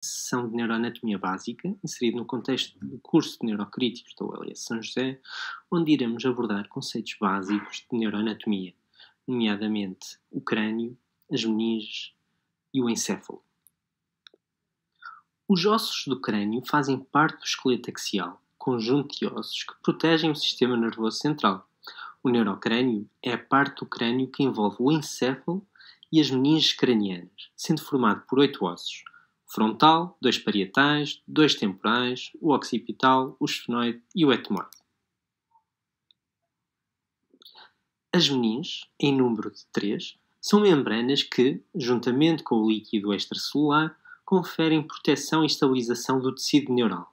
Sessão de Neuroanatomia Básica, inserido no contexto do curso de Neurocríticos da ULS São José, onde iremos abordar conceitos básicos de neuroanatomia, nomeadamente o crânio, as meninges e o encéfalo. Os ossos do crânio fazem parte do esqueleto axial, conjunto de ossos que protegem o sistema nervoso central. O neurocrânio é a parte do crânio que envolve o encéfalo e as meninges cranianas, sendo formado por 8 ossos: o frontal, 2 parietais, 2 temporais, o occipital, o esfenoide e o etmoide. As meninges, em número de 3, são membranas que, juntamente com o líquido extracelular, conferem proteção e estabilização do tecido neural.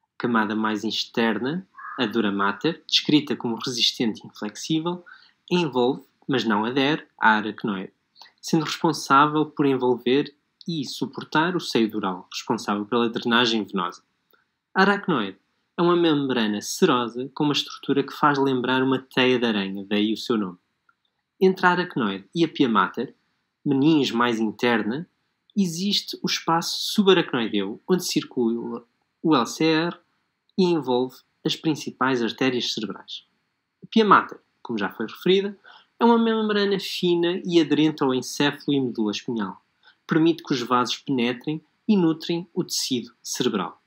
A camada mais externa, a dura mater, descrita como resistente e inflexível, envolve, mas não adere, à aracnoide, sendo responsável por envolver e suportar o seio dural, responsável pela drenagem venosa. A aracnoide é uma membrana serosa com uma estrutura que faz lembrar uma teia de aranha, daí o seu nome. Entre a aracnoide e a pia mater, meninge mais interna, existe o espaço subaracnoideu, onde circula o LCR e envolve as principais artérias cerebrais. A pia mater, como já foi referida, é uma membrana fina e aderente ao encéfalo e medula espinhal. Permite que os vasos penetrem e nutrem o tecido cerebral.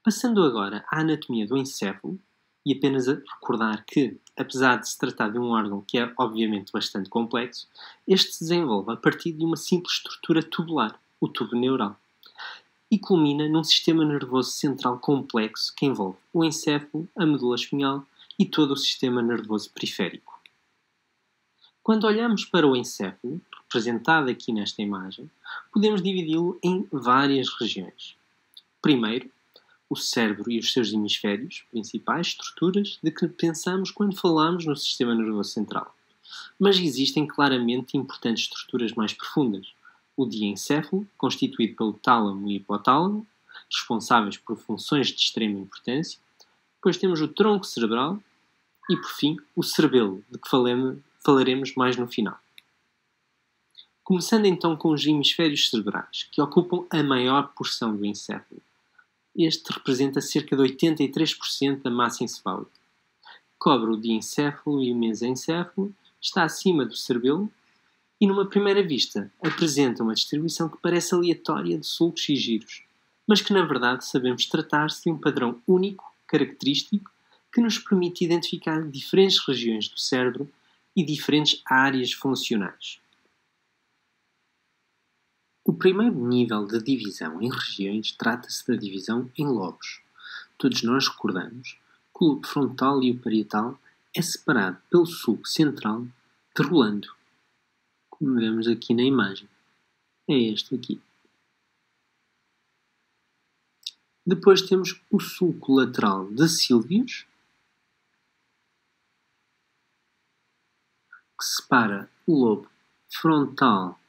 Passando agora à anatomia do encéfalo, e apenas a recordar que, apesar de se tratar de um órgão que é obviamente bastante complexo, este se desenvolve a partir de uma simples estrutura tubular, o tubo neural, e culmina num sistema nervoso central complexo que envolve o encéfalo, a medula espinhal e todo o sistema nervoso periférico. Quando olhamos para o encéfalo, representado aqui nesta imagem, podemos dividi-lo em várias regiões. Primeiro, o cérebro e os seus hemisférios, principais estruturas de que pensamos quando falamos no sistema nervoso central. Mas existem claramente importantes estruturas mais profundas. O diencéfalo, constituído pelo tálamo e hipotálamo, responsáveis por funções de extrema importância. Depois temos o tronco cerebral e, por fim, o cerebelo, de que falaremos mais no final. Começando então com os hemisférios cerebrais, que ocupam a maior porção do encéfalo. Este representa cerca de 83% da massa encefálica. Cobre o diencéfalo e o mesencéfalo, está acima do cerebelo e, numa primeira vista, apresenta uma distribuição que parece aleatória de sulcos e giros, mas que na verdade sabemos tratar-se de um padrão único, característico, que nos permite identificar diferentes regiões do cérebro e diferentes áreas funcionais. O primeiro nível de divisão em regiões trata-se da divisão em lobos. Todos nós recordamos que o lobo frontal e o parietal é separado pelo sulco central de Rolando, como vemos aqui na imagem. É este aqui. Depois temos o sulco lateral de Sylvius, que separa o lobo frontal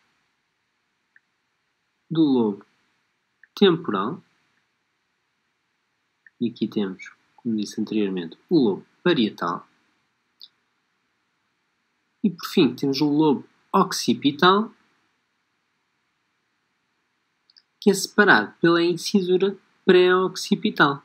do lobo temporal. E aqui temos, como disse anteriormente, o lobo parietal. E por fim temos o lobo occipital, que é separado pela incisura pré-occipital.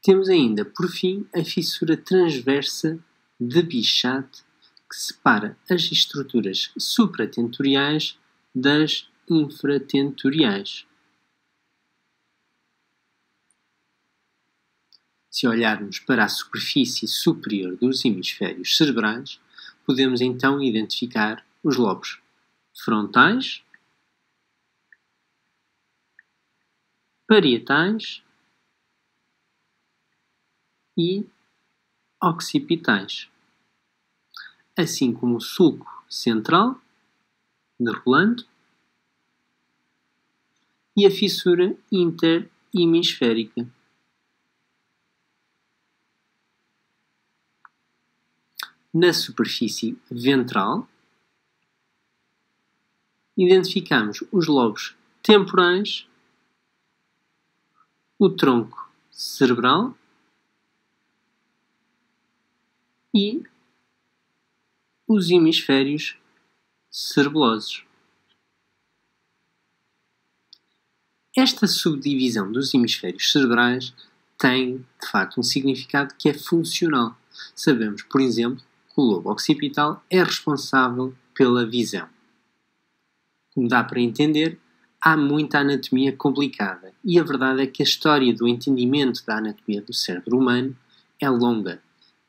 Temos ainda, por fim, a fissura transversa de Bichat, que separa as estruturas supratentoriais das infratentoriais. Se olharmos para a superfície superior dos hemisférios cerebrais, podemos então identificar os lobos frontais, parietais e occipitais, assim como o sulco central de Rolando e a fissura interhemisférica. Na superfície ventral, identificamos os lobos temporais, o tronco cerebral e os hemisférios cerebelosos. Esta subdivisão dos hemisférios cerebrais tem, de facto, um significado que é funcional. Sabemos, por exemplo, que o lobo occipital é responsável pela visão. Como dá para entender, há muita anatomia complicada e a verdade é que a história do entendimento da anatomia do cérebro humano é longa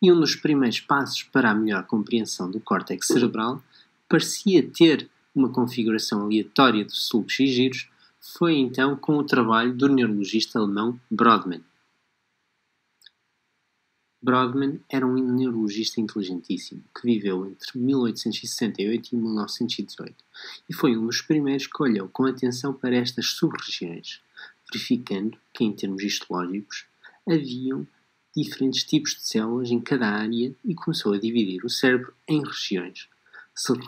e um dos primeiros passos para a melhor compreensão do córtex cerebral parecia ter uma configuração aleatória de sulcos e giros foi então com o trabalho do neurologista alemão Brodmann. Brodmann era um neurologista inteligentíssimo que viveu entre 1868 e 1918 e foi um dos primeiros que olhou com atenção para estas sub-regiões, verificando que, em termos histológicos, haviam diferentes tipos de células em cada área e começou a dividir o cérebro em regiões,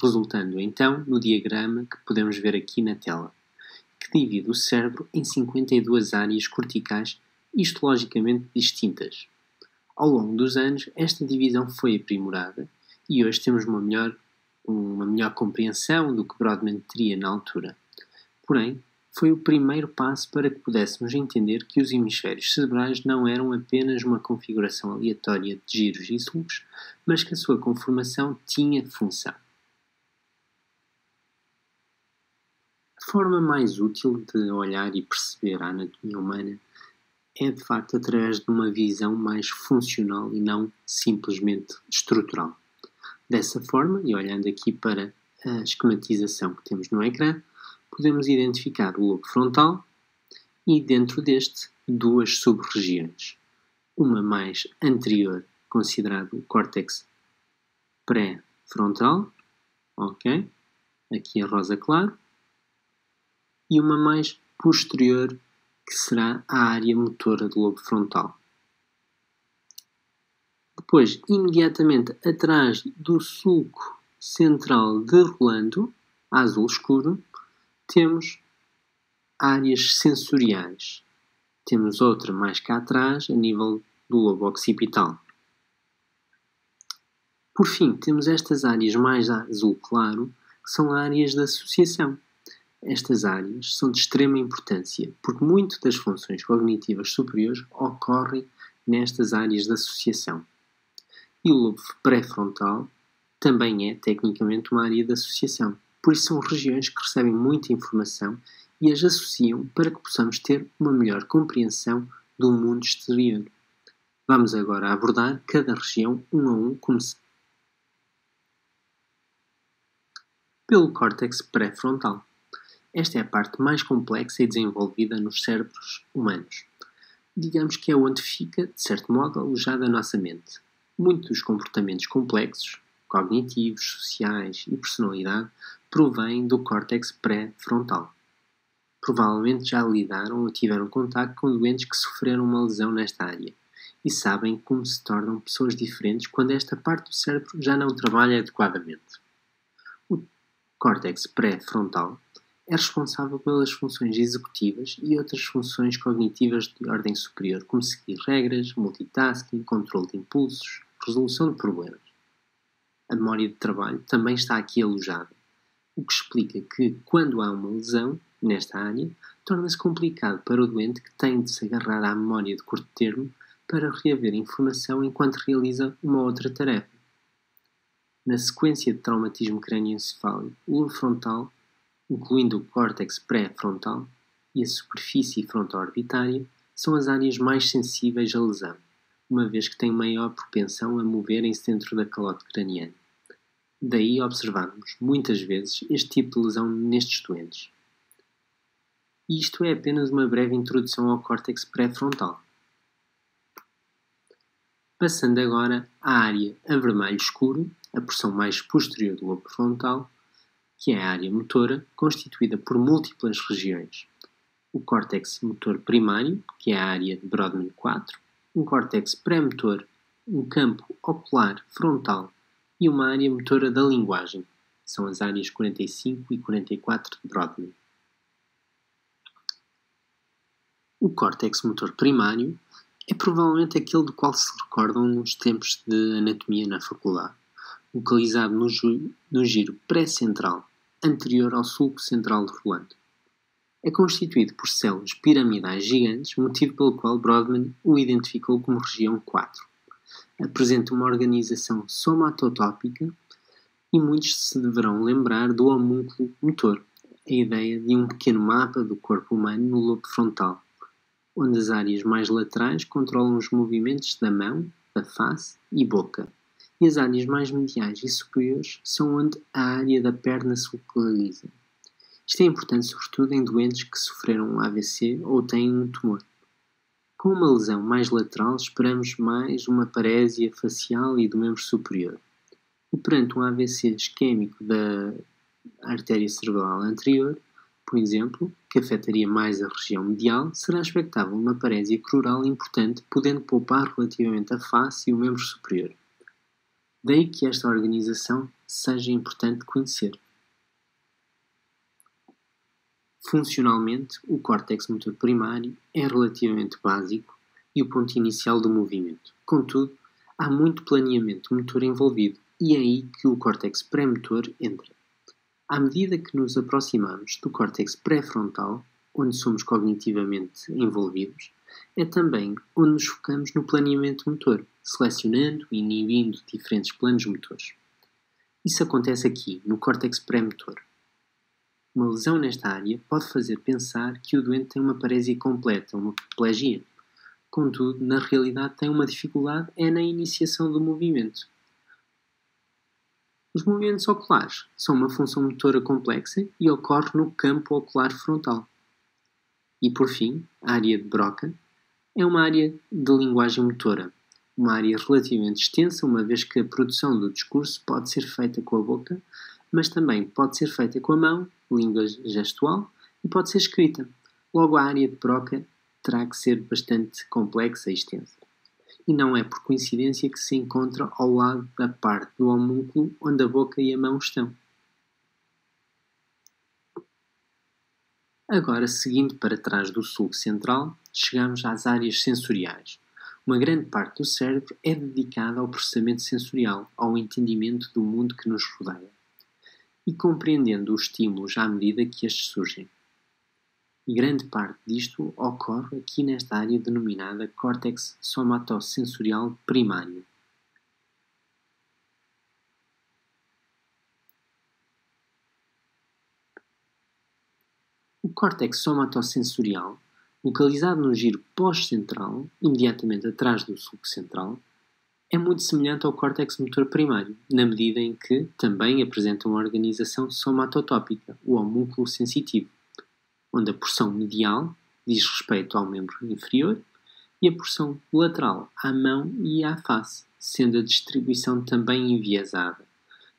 resultando então no diagrama que podemos ver aqui na tela, que divide o cérebro em 52 áreas corticais histologicamente distintas. Ao longo dos anos, esta divisão foi aprimorada e hoje temos uma melhor compreensão do que Brodmann teria na altura. Porém, foi o primeiro passo para que pudéssemos entender que os hemisférios cerebrais não eram apenas uma configuração aleatória de giros e sulcos, mas que a sua conformação tinha função. A forma mais útil de olhar e perceber a anatomia humana é de facto através de uma visão mais funcional e não simplesmente estrutural. Dessa forma, e olhando aqui para a esquematização que temos no ecrã, podemos identificar o lobo frontal e dentro deste duas sub-regiões. Uma mais anterior, considerado o córtex pré-frontal, ok? Aqui a rosa claro, e uma mais posterior, que será a área motora do lobo frontal. Depois, imediatamente atrás do sulco central de Rolando, azul escuro, temos áreas sensoriais. Temos outra mais cá atrás, a nível do lobo occipital. Por fim, temos estas áreas mais azul claro, que são áreas de associação. Estas áreas são de extrema importância, porque muitas das funções cognitivas superiores ocorrem nestas áreas de associação. E o lobo pré-frontal também é, tecnicamente, uma área de associação. Por isso são regiões que recebem muita informação e as associam para que possamos ter uma melhor compreensão do mundo exterior. Vamos agora abordar cada região um a um, começando pelo córtex pré-frontal. Esta é a parte mais complexa e desenvolvida nos cérebros humanos. Digamos que é onde fica, de certo modo, alojada a nossa mente. Muitos dos comportamentos complexos, cognitivos, sociais e personalidade provêm do córtex pré-frontal. Provavelmente já lidaram ou tiveram contato com doentes que sofreram uma lesão nesta área e sabem como se tornam pessoas diferentes quando esta parte do cérebro já não trabalha adequadamente. O córtex pré-frontal é responsável pelas funções executivas e outras funções cognitivas de ordem superior, como seguir regras, multitasking, controle de impulsos, resolução de problemas. A memória de trabalho também está aqui alojada, o que explica que, quando há uma lesão nesta área, torna-se complicado para o doente que tem de se agarrar à memória de curto termo para reaver informação enquanto realiza uma outra tarefa. Na sequência de traumatismo crânioencefálico, o lobo frontal, incluindo o córtex pré-frontal e a superfície fronto-orbitária, são as áreas mais sensíveis à lesão, uma vez que têm maior propensão a moverem-se dentro da calote craniana. Daí observarmos, muitas vezes, este tipo de lesão nestes doentes. E isto é apenas uma breve introdução ao córtex pré-frontal. Passando agora à área a vermelho escuro, a porção mais posterior do lobo frontal, que é a área motora, constituída por múltiplas regiões. O córtex motor primário, que é a área de Brodmann 4, um córtex pré-motor, um campo ocular frontal e uma área motora da linguagem. São as áreas 45 e 44 de Brodmann. O córtex motor primário é provavelmente aquele do qual se recordam nos tempos de anatomia na faculdade, localizado no giro pré-central, anterior ao sulco central rolante. É constituído por células piramidais gigantes, motivo pelo qual Brodmann o identificou como região 4. Apresenta uma organização somatotópica e muitos se deverão lembrar do homúnculo motor, a ideia de um pequeno mapa do corpo humano no lobo frontal, onde as áreas mais laterais controlam os movimentos da mão, da face e boca, e as áreas mais mediais e superiores são onde a área da perna se localiza. Isto é importante sobretudo em doentes que sofreram um AVC ou têm um tumor. Com uma lesão mais lateral, esperamos mais uma parésia facial e do membro superior. E perante um AVC isquémico da artéria cerebral anterior, por exemplo, que afetaria mais a região medial, será expectável uma parésia crural importante, podendo poupar relativamente a face e o membro superior. Daí que esta organização seja importante conhecer. Funcionalmente, o córtex motor primário é relativamente básico e o ponto inicial do movimento. Contudo, há muito planeamento motor envolvido e é aí que o córtex pré-motor entra. À medida que nos aproximamos do córtex pré-frontal, onde somos cognitivamente envolvidos, é também onde nos focamos no planeamento motor, selecionando e inibindo diferentes planos motores. Isso acontece aqui, no córtex pré-motor. Uma lesão nesta área pode fazer pensar que o doente tem uma parésia completa, uma hemiplegia. Contudo, na realidade tem uma dificuldade na iniciação do movimento. Os movimentos oculares são uma função motora complexa e ocorre no campo ocular frontal. E por fim, a área de Broca é uma área de linguagem motora, uma área relativamente extensa, uma vez que a produção do discurso pode ser feita com a boca, mas também pode ser feita com a mão, língua gestual, e pode ser escrita. Logo, a área de Broca terá que ser bastante complexa e extensa. E não é por coincidência que se encontra ao lado da parte do homúnculo onde a boca e a mão estão. Agora, seguindo para trás do sulco central, chegamos às áreas sensoriais. Uma grande parte do cérebro é dedicada ao processamento sensorial, ao entendimento do mundo que nos rodeia e compreendendo os estímulos à medida que estes surgem. E grande parte disto ocorre aqui nesta área denominada córtex somatosensorial primário. O córtex somatosensorial, localizado no giro pós-central, imediatamente atrás do sulco central, é muito semelhante ao córtex motor primário, na medida em que também apresenta uma organização somatotópica, o homúnculo sensitivo, onde a porção medial diz respeito ao membro inferior e a porção lateral à mão e à face, sendo a distribuição também enviesada,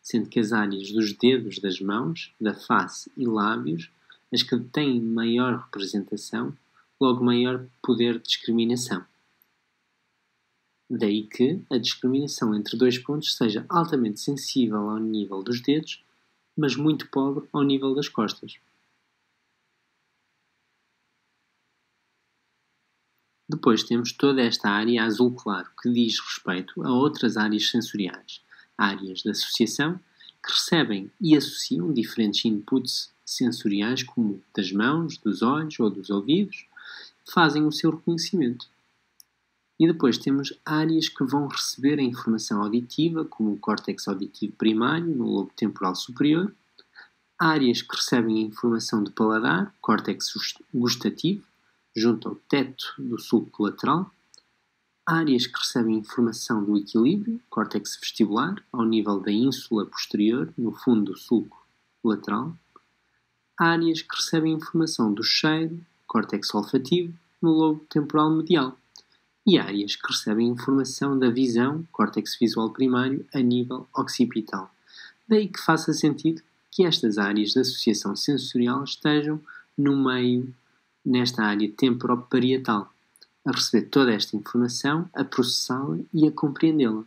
sendo que as áreas dos dedos das mãos, da face e lábios, as que têm maior representação, logo maior poder de discriminação. Daí que a discriminação entre dois pontos seja altamente sensível ao nível dos dedos, mas muito pobre ao nível das costas. Depois temos toda esta área azul claro, que diz respeito a outras áreas sensoriais, áreas de associação, que recebem e associam diferentes inputs sensoriais como das mãos, dos olhos ou dos ouvidos, fazem o seu reconhecimento. E depois temos áreas que vão receber a informação auditiva, como o córtex auditivo primário, no lobo temporal superior, áreas que recebem a informação de paladar, córtex gustativo, junto ao teto do sulco lateral, áreas que recebem informação do equilíbrio, córtex vestibular, ao nível da ínsula posterior, no fundo do sulco lateral, áreas que recebem informação do cheiro, córtex olfativo, no lobo temporal medial, e áreas que recebem informação da visão, córtex visual primário, a nível occipital. Daí que faça sentido que estas áreas de associação sensorial estejam no meio, nesta área temporoparietal, a receber toda esta informação, a processá-la e a compreendê-la.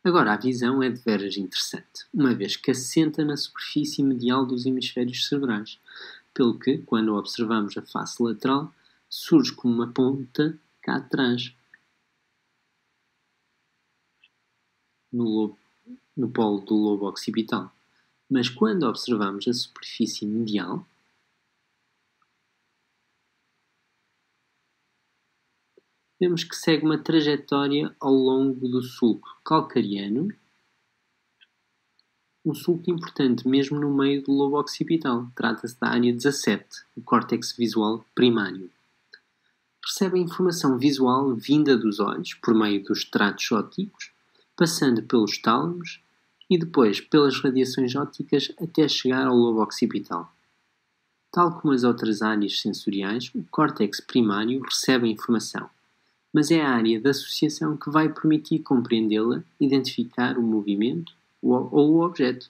Agora, a visão é deveras interessante, uma vez que assenta na superfície medial dos hemisférios cerebrais, pelo que, quando observamos a face lateral, surge como uma ponta cá atrás. no polo do lobo occipital. Mas quando observamos a superfície medial, vemos que segue uma trajetória ao longo do sulco calcariano, um sulco importante mesmo no meio do lobo occipital. Trata-se da área 17, o córtex visual primário. Recebe a informação visual vinda dos olhos, por meio dos tratos ópticos, passando pelos tálamos e depois pelas radiações ópticas até chegar ao lobo occipital. Tal como as outras áreas sensoriais, o córtex primário recebe a informação, mas é a área da associação que vai permitir compreendê-la, identificar o movimento ou o objeto.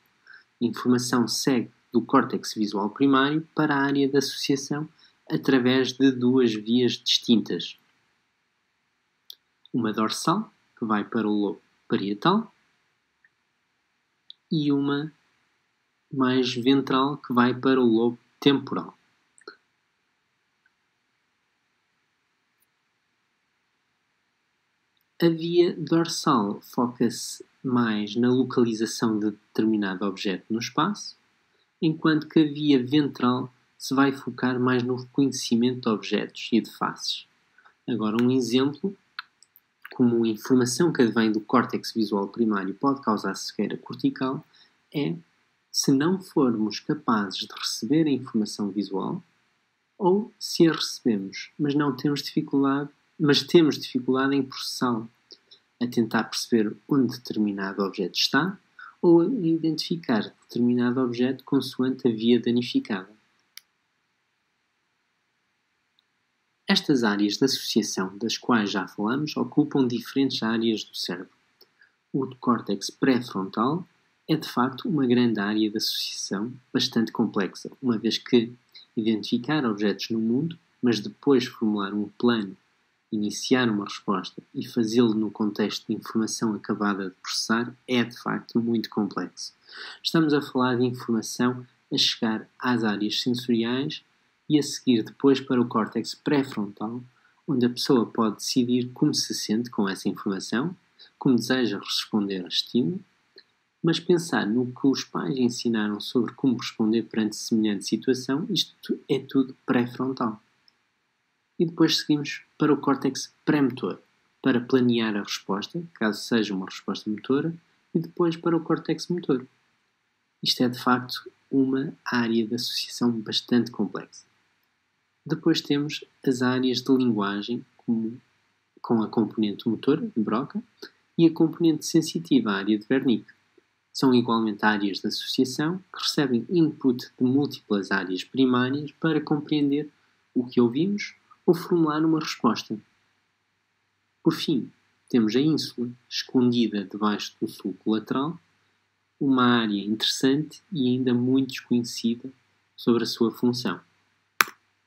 A informação segue do córtex visual primário para a área da associação através de duas vias distintas. Uma dorsal, que vai para o lobo parietal, e uma mais ventral, que vai para o lobo temporal. A via dorsal foca-se mais na localização de determinado objeto no espaço, enquanto que a via ventral se vai focar mais no reconhecimento de objetos e de faces. Agora, um exemplo, como a informação que advém do córtex visual primário pode causar cegueira cortical, é se não formos capazes de receber a informação visual, ou se a recebemos, mas temos dificuldade em processá-la, a tentar perceber onde determinado objeto está, ou a identificar determinado objeto consoante a via danificada. Estas áreas de associação das quais já falamos ocupam diferentes áreas do cérebro. O córtex pré-frontal é de facto uma grande área de associação bastante complexa, uma vez que identificar objetos no mundo, mas depois formular um plano, iniciar uma resposta e fazê-lo no contexto de informação acabada de processar é de facto muito complexo. Estamos a falar de informação a chegar às áreas sensoriais e a seguir depois para o córtex pré-frontal, onde a pessoa pode decidir como se sente com essa informação, como deseja responder a estímulo, mas pensar no que os pais ensinaram sobre como responder perante semelhante situação, isto é tudo pré-frontal. E depois seguimos para o córtex pré-motor, para planear a resposta, caso seja uma resposta motora, e depois para o córtex motor. Isto é de facto uma área de associação bastante complexa. Depois temos as áreas de linguagem, com a componente motora, de Broca, e a componente sensitiva, a área de Wernicke. São igualmente áreas de associação que recebem input de múltiplas áreas primárias para compreender o que ouvimos ou formular uma resposta. Por fim, temos a ínsula, escondida debaixo do sulco lateral, uma área interessante e ainda muito desconhecida sobre a sua função.